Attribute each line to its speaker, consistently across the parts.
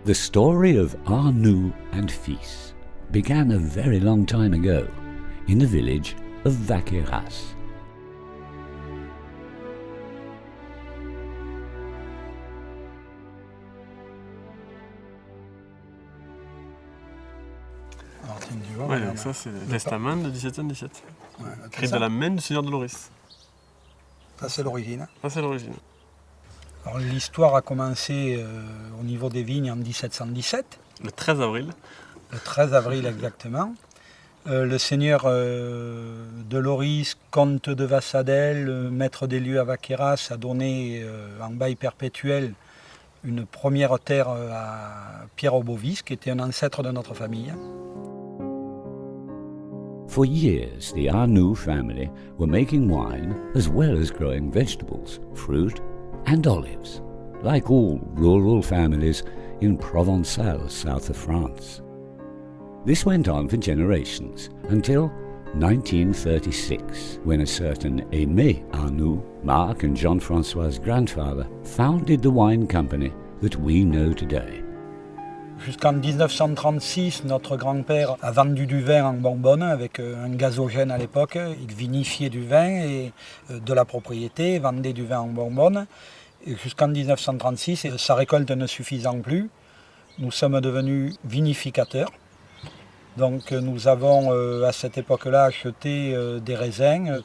Speaker 1: The story of Arnoux and Fils began a very long time ago in the village of Vaqueras.
Speaker 2: Alors, tiens, tu vois,
Speaker 3: Ouais,
Speaker 2: regarde,
Speaker 3: donc ça c'est le testament de 1717.
Speaker 2: ouais,
Speaker 3: Écrit
Speaker 2: ça,
Speaker 3: de la main du seigneur de Loris.
Speaker 2: ça, c'est l'origine.
Speaker 3: Ça c'est l'origine.
Speaker 2: Alors, l'histoire a commencé au niveau des vignes en 1717,
Speaker 3: Le 13 avril.
Speaker 2: le 13 avril exactement. Le seigneur de Loris, comte de Vassadel, maître des lieux à Vaqueras, a donné en bail perpétuel une première terre à Pierre Aubovis, qui était un ancêtre de notre famille.
Speaker 1: For years, the Arnoux family were making wine as well as growing vegetables, fruit, and olives, like all rural families in Provençal, south of France. This went on for generations until 1936, when a certain Aimé Arnoux, Marc and Jean-François' grandfather, founded the wine company that we know today.
Speaker 2: Jusqu'en 1936, notre grand-père a vendu du vin en bonbonne avec un gazogène à l'époque. Il vinifiait du vin et de la propriété, vendait du vin en bonbonne. Et jusqu'en 1936, sa récolte ne suffisant plus, nous sommes devenus vinificateurs. Donc nous avons à cette époque-là acheté des raisins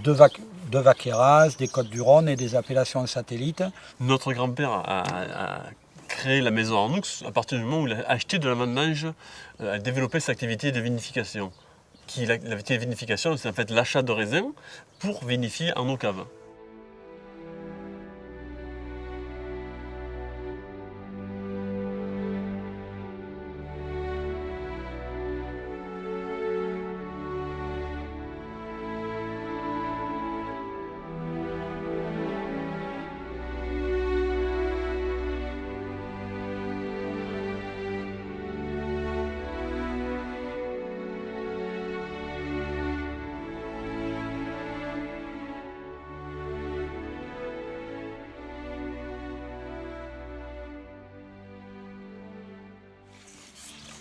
Speaker 2: de Vaqueras, des Côtes-du-Rhône et des appellations satellites.
Speaker 3: Notre grand-père a créé la maison Arnoux à partir du moment où il a acheté de la vendange, a développé sa activité de vinification. L'activité de vinification, c'est en fait l'achat de raisins pour vinifier en nos caves.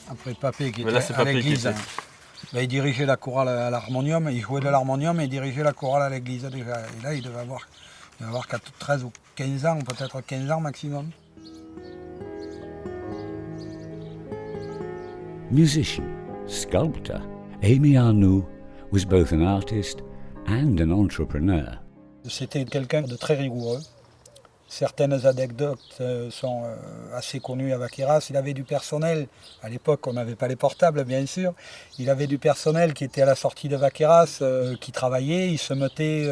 Speaker 2: Après Papé qui
Speaker 3: Mais là,
Speaker 2: était
Speaker 3: c'est
Speaker 2: à
Speaker 3: Papé qui
Speaker 2: l'église,
Speaker 3: était.
Speaker 2: il dirigeait la chorale à l'harmonium, il jouait de l'harmonium et il dirigeait la chorale à l'église déjà. Et là, il devait avoir 13 ou 15 ans, peut-être 15 ans maximum.
Speaker 1: Musician, sculptor, Aimé Arnoux was both an artist and an entrepreneur.
Speaker 2: C'était quelqu'un de très rigoureux. Certaines anecdotes sont assez connues à Vaqueras. Il avait du personnel, à l'époque on n'avait pas les portables bien sûr, il avait du personnel qui était à la sortie de Vaqueras, qui travaillait, il se mettait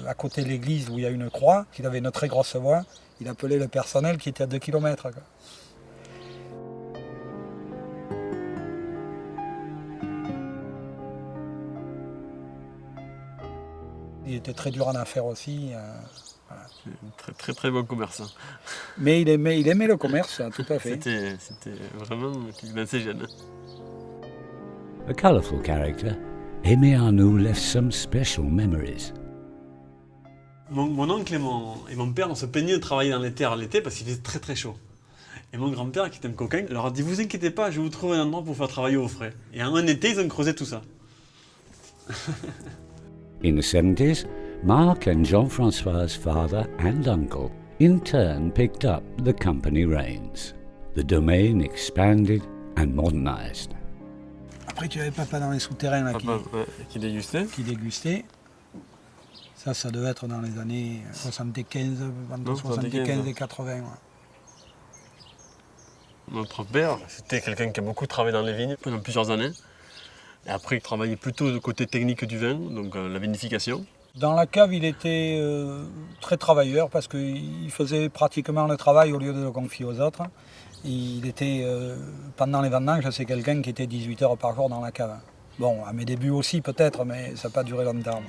Speaker 2: à côté de l'église où il y a une croix, il avait une très grosse voix, il appelait le personnel qui était à 2 km. Il était très dur en affaires aussi. Voilà.
Speaker 3: Très très très bon commerçant.
Speaker 2: Mais il aimait le commerce, tout à fait.
Speaker 3: C'était vraiment quelqu'un d'assez jeune.
Speaker 1: A colourful character, Aimé Arnoux left some special memories.
Speaker 3: Mon oncle et mon père, on se plaignait de travailler dans les terres l'été parce qu'il faisait très très chaud. Et mon grand-père, qui était un coquin, leur a dit « Vous inquiétez pas, je vais vous trouver un endroit pour vous faire travailler au frais. » Et en un été, ils ont creusé tout ça.
Speaker 1: In the 70s, Marc and Jean-François' father and uncle in turn picked up the company reins. The domain expanded and modernized.
Speaker 2: Après, tu avais papa dans les souterrains là,
Speaker 3: Papa, qui dégustait.
Speaker 2: qui dégustait. Ça devait être dans les années 75, entre
Speaker 3: Non,
Speaker 2: 75 et 80. Ouais.
Speaker 3: Notre père, c'était quelqu'un qui a beaucoup travaillé dans les vignes pendant plusieurs années. Et après, il travaillait plutôt du côté technique du vin, donc la vinification.
Speaker 2: Dans la cave, il était très travailleur parce qu'il faisait pratiquement le travail au lieu de le confier aux autres. Il était, pendant les vendanges, c'est quelqu'un qui était 18 heures par jour dans la cave. Bon, à mes débuts aussi peut-être, mais ça n'a pas duré longtemps.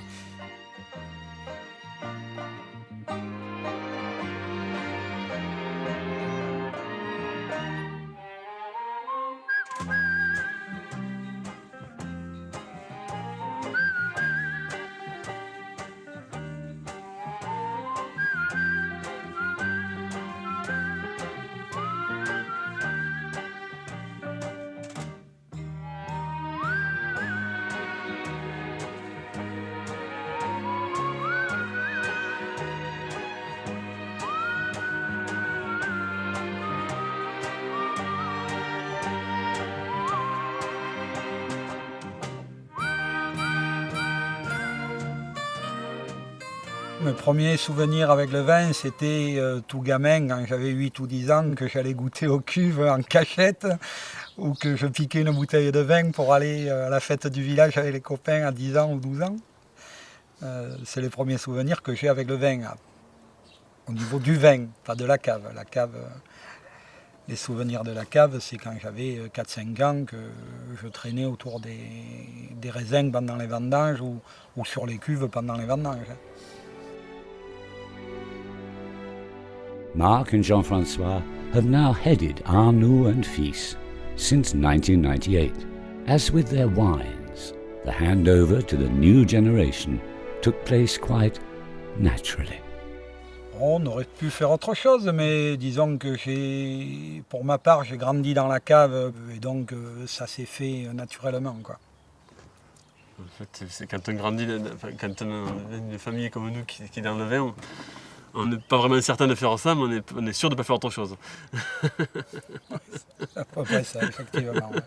Speaker 2: Mes premiers souvenirs avec le vin, c'était tout gamin, quand j'avais 8 ou 10 ans, que j'allais goûter aux cuves en cachette, ou que je piquais une bouteille de vin pour aller à la fête du village avec les copains à 10 ans ou 12 ans. C'est les premiers souvenirs que j'ai avec le vin, au niveau du vin, pas de la cave. La cave, les souvenirs de la cave, c'est quand j'avais 4-5 ans que je traînais autour des raisins pendant les vendanges ou sur les cuves pendant les vendanges.
Speaker 1: Marc and Jean-Francois have now headed Arnoux and Fils since 1998. As with their wines, the handover to the new generation took place quite naturally.
Speaker 2: On aurait pu faire autre chose, mais disons que pour ma part, j'ai grandi dans la cave et donc ça s'est fait naturellement, quoi.
Speaker 3: En fait, c'est quand on grandit, quand on a une famille comme nous qui est dans le vin, on n'est pas vraiment certain de faire ça, mais on est sûr de ne pas faire autre chose.
Speaker 2: C'est à peu près ça, effectivement. Ouais.